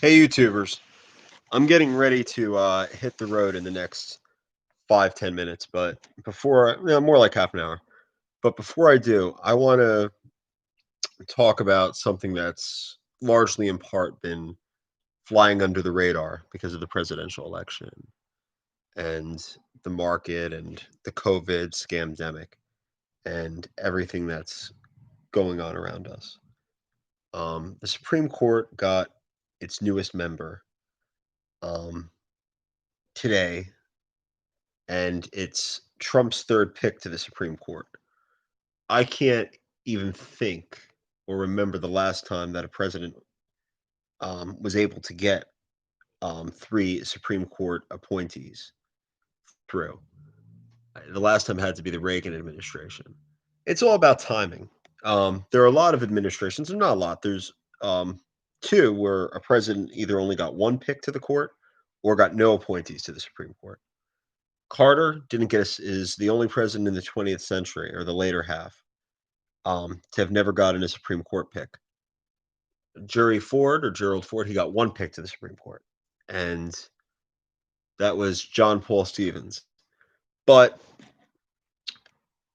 Hey YouTubers, I'm getting ready to hit the road in the next 5-10 minutes, but more like half an hour. But before I do, I want to talk about something that's largely in part been flying under the radar because of the presidential election and the market and the COVID scamdemic and everything that's going on around us. The Supreme Court got its newest member um, today, and it's Trump's third pick to the Supreme Court. I can't even think or remember the last time that a president was able to get three Supreme Court appointees through. The last time had to be the Reagan administration. It's all about timing. There are a lot of administrations, and not a lot. There's two where a president either only got one pick to the court or got no appointees to the Supreme Court. Carter didn't get is the only president in the 20th century or the later half to have never gotten a Supreme Court pick. Gerald Ford, he got one pick to the Supreme Court, and that was John Paul Stevens. But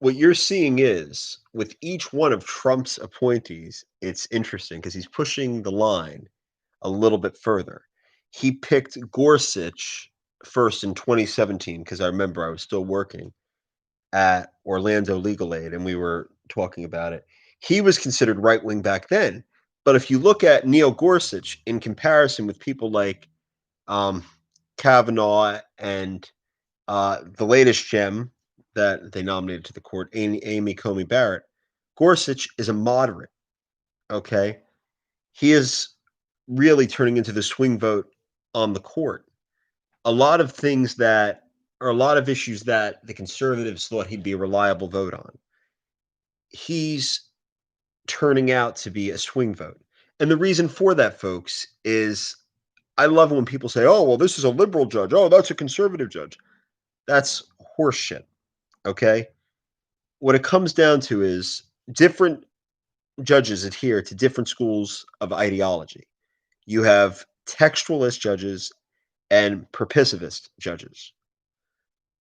what you're seeing is with each one of Trump's appointees, it's interesting because he's pushing the line a little bit further. He picked Gorsuch first in 2017 because I remember I was still working at Orlando Legal Aid, and we were talking about it. He was considered right wing back then. But if you look at Neil Gorsuch in comparison with people like um, Kavanaugh and the latest gem that they nominated to the court, Amy Comey Barrett, Gorsuch is a moderate. Okay. He is really turning into the swing vote on the court. A lot of things that are a lot of issues that the conservatives thought he'd be a reliable vote on, he's turning out to be a swing vote. And the reason for that, folks, is I love when people say, oh, well, this is a liberal judge. Oh, that's a conservative judge. That's horseshit. Okay. What it comes down to is different judges adhere to different schools of ideology. You have textualist judges and purposivist judges.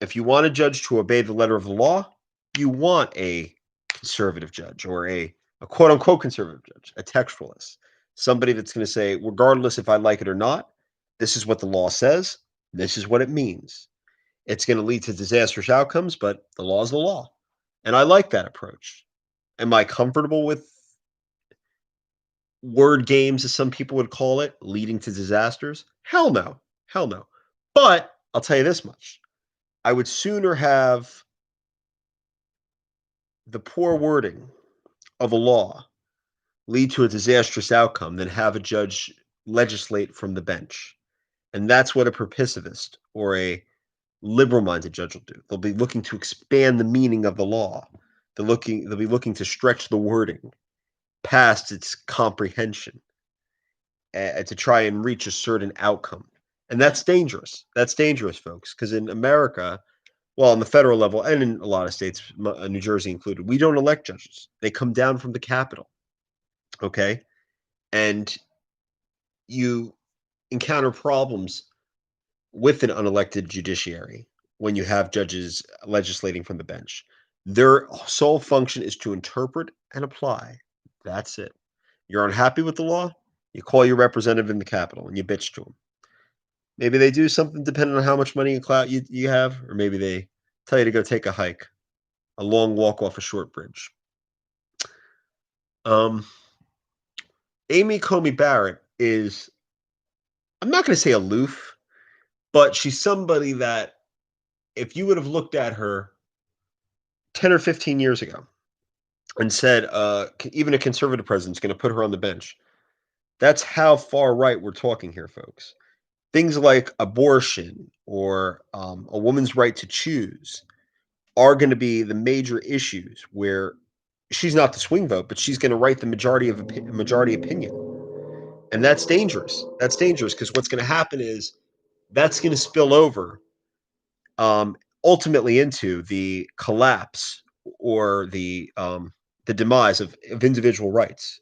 If you want a judge to obey the letter of the law, you want a conservative judge or a quote unquote conservative judge, a textualist, somebody that's going to say, regardless if I like it or not, this is what the law says, this is what it means. It's going to lead to disastrous outcomes, but the law is the law. And I like that approach. Am I comfortable with word games, as some people would call it, leading to disasters? Hell no. Hell no. But I'll tell you this much. I would sooner have the poor wording of a law lead to a disastrous outcome than have a judge legislate from the bench. And that's what a purposivist or a liberal-minded judge will do. They'll be looking to expand the meaning of the law. They'll be looking to stretch the wording past its comprehension to try and reach a certain outcome. And that's dangerous. That's dangerous, folks, because in America, well, on the federal level and in a lot of states, New Jersey included, we don't elect judges. They come down from the Capitol. Okay. And you encounter problems with an unelected judiciary when you have judges legislating from the bench. Their sole function is to interpret and apply. That's it. You're unhappy with the law, you call your representative in the Capitol and you bitch to them. Maybe they do something depending on how much money and clout you have, or maybe they tell you to go take a hike, a long walk off a short bridge. Um, Amy Comey Barrett is, I'm not going to say aloof, but she's somebody that if you would have looked at her 10 or 15 years ago and said, even a conservative president's going to put her on the bench, that's how far right we're talking here, folks. Things like abortion or a woman's right to choose are going to be the major issues where she's not the swing vote, but she's going to write the majority opinion, and that's dangerous. That's dangerous because what's going to happen is that's going to spill over um, ultimately into the collapse or the demise of individual rights.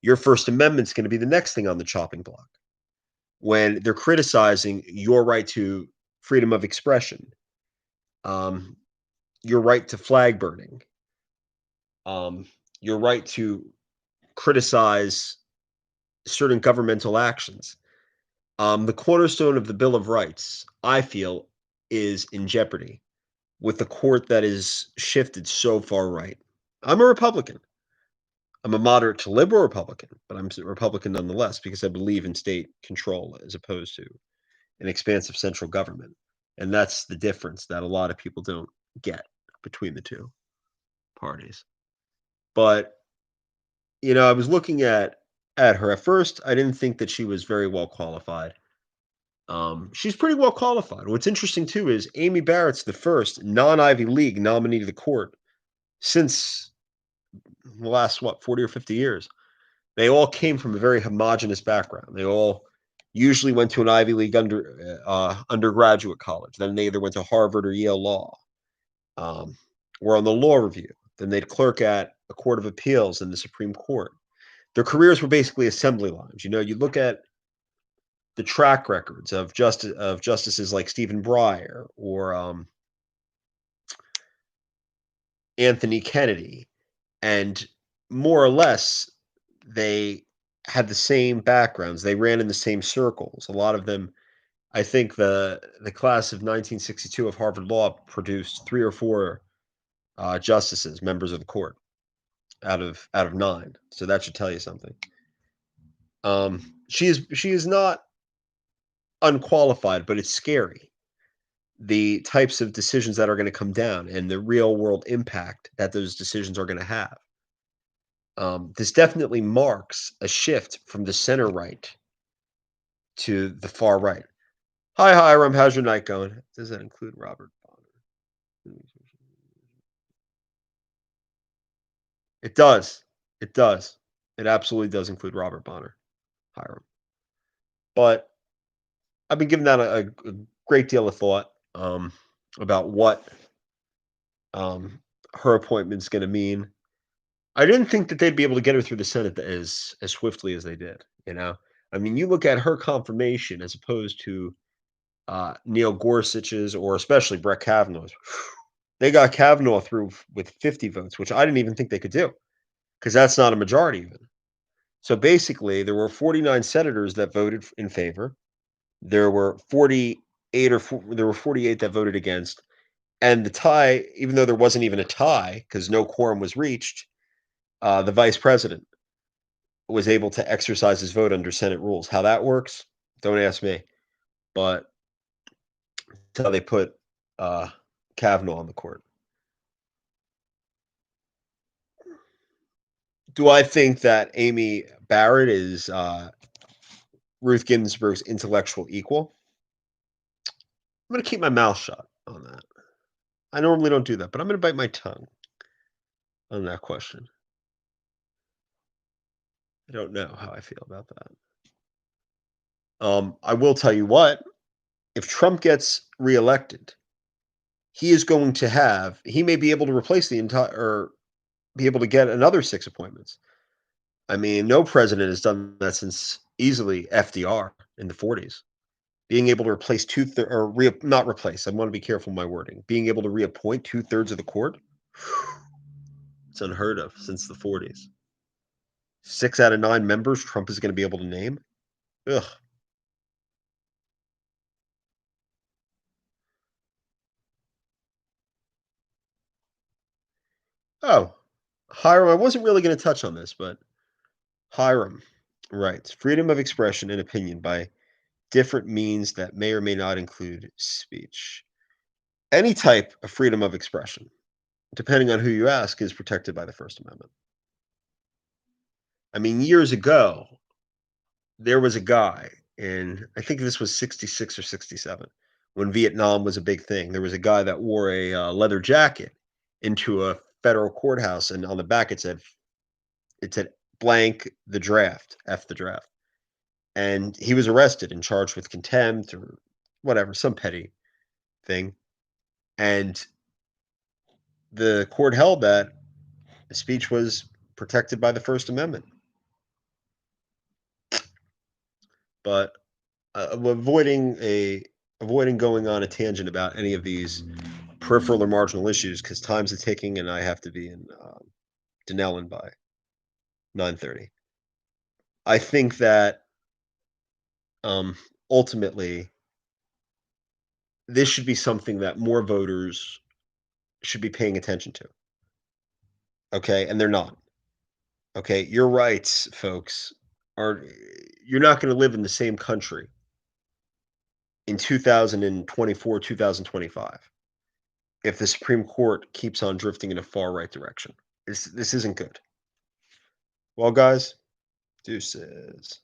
Your First Amendment's going to be the next thing on the chopping block. when they're criticizing your right to freedom of expression, um, your right to flag burning, um, your right to criticize certain governmental actions. The cornerstone of the Bill of Rights, I feel, is in jeopardy with the court that is shifted so far right. I'm a Republican. I'm a moderate to liberal Republican, but I'm a Republican nonetheless because I believe in state control as opposed to an expansive central government. And that's the difference that a lot of people don't get between the two parties. But, I was looking at her. At first, I didn't think that she was very well qualified. She's pretty well qualified. What's interesting too is Amy Barrett's the first non-Ivy League nominee to the court since the last 40 or 50 years. They all came from a very homogenous background. They all usually went to an Ivy League undergraduate college. Then they either went to Harvard or Yale Law, were on the law review. Then they'd clerk at a court of appeals in the Supreme Court. Their careers were basically assembly lines. You look at the track records of justices like Stephen Breyer or Anthony Kennedy, and more or less they had the same backgrounds. They ran in the same circles. A lot of them, I think the class of 1962 of Harvard Law produced 3 or 4 justices, members of the court out of 9. So that should tell you something. She is not unqualified, but it's scary. The types of decisions that are going to come down and the real world impact that those decisions are going to have. This definitely marks a shift from the center right to the far right. Hi, Hiram. How's your night going? Does that include Robert Bonner? It does. It does. It absolutely does include Robert Bonner, Hiram. But I've been giving that a great deal of thought about what her appointment's going to mean. I didn't think that they'd be able to get her through the Senate as swiftly as they did. I mean, you look at her confirmation as opposed to Neil Gorsuch's or especially Brett Kavanaugh's. They got Kavanaugh through with 50 votes, which I didn't even think they could do because that's not a majority even. So basically, there were 49 senators that voted in favor. There were 48 that voted against, and the tie, even though there wasn't even a tie because no quorum was reached, the vice president was able to exercise his vote under Senate rules. How that works, don't ask me, but that's how they put Kavanaugh on the court. Do I think that Amy Barrett is Ruth Ginsburg's intellectual equal? I'm going to keep my mouth shut on that. I normally don't do that, but I'm going to bite my tongue on that question. I don't know how I feel about that. I will tell you what, if Trump gets reelected, he may be able to replace the entire, or be able to get another 6 appointments. I mean, no president has done that since easily FDR in the 40s. Being able to replace not replace, I want to be careful with my wording. Being able to reappoint 2/3 of the court, it's unheard of since the 40s. 6 out of 9 members Trump is going to be able to name. Ugh. Oh, Hiram, I wasn't really going to touch on this, but Hiram writes, freedom of expression and opinion by different means that may or may not include speech. Any type of freedom of expression, depending on who you ask, is protected by the First Amendment. I mean, years ago, there was a guy I think this was 66 or 67, when Vietnam was a big thing. There was a guy that wore a leather jacket into a federal courthouse, and on the back it said blank the draft, F the draft. And he was arrested and charged with contempt or whatever, some petty thing. And the court held that speech was protected by the First Amendment. But avoiding going on a tangent about any of these peripheral or marginal issues because time's a ticking and I have to be in Denellen by 9:30. I think that um, ultimately this should be something that more voters should be paying attention to. Okay, and they're not. Okay, your rights, folks, are you're not going to live in the same country in 2024, 2025 if the Supreme Court keeps on drifting in a far right direction. This isn't good. Well, guys, deuces.